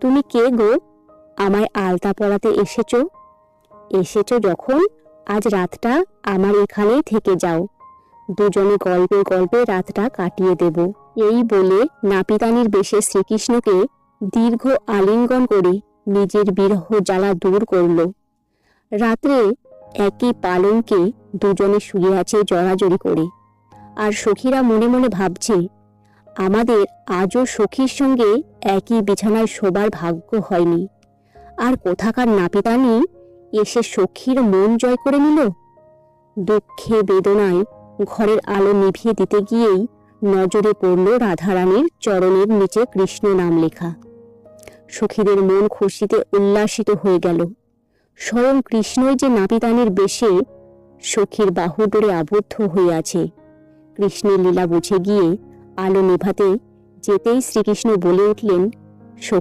তুমি কে গো? আমায় আলতা পরাতে এসেছো যখন, আজ রাতটা আমার এখানেই থেকে যাও। দুজনে গল্পে গল্পে রাতটা কাটিয়ে দেব। এই বলে নাপিতানির বেশে শ্রীকৃষ্ণকে দীর্ঘ আলিঙ্গন করে নিজের বিরহ জ্বালা দূর করল। রাত্রে একই পালঙ্কে দুজনে শুয়ে আছে জড়াজড়ি করে, আর সখীরা মনে মনে ভাবছে, আমাদের আজও সখীর সঙ্গে একই বিছানায় শোবার ভাগ্য হয়নি। আর কোথাকার নাপিতানি এসে সখীর মন জয় করে নিল। দুঃখে বেদনায় ঘরের আলো নিভিয়ে দিতে গিয়েই নজরে পড়ল রাধারানীর চরণের নিচে কৃষ্ণ নাম লেখা। সখীদের মন খুশিতে উল্লাসিত হয়ে গেল। স্বয়ং কৃষ্ণই যে নাপিতানির বেশে সখীর বাহুডোরে আবদ্ধ হয়ে আছে। কৃষ্ণের লীলা বুঝে গিয়ে আলো নেভাতে যেতেই শ্রীকৃষ্ণ বলে উঠলেন, সখী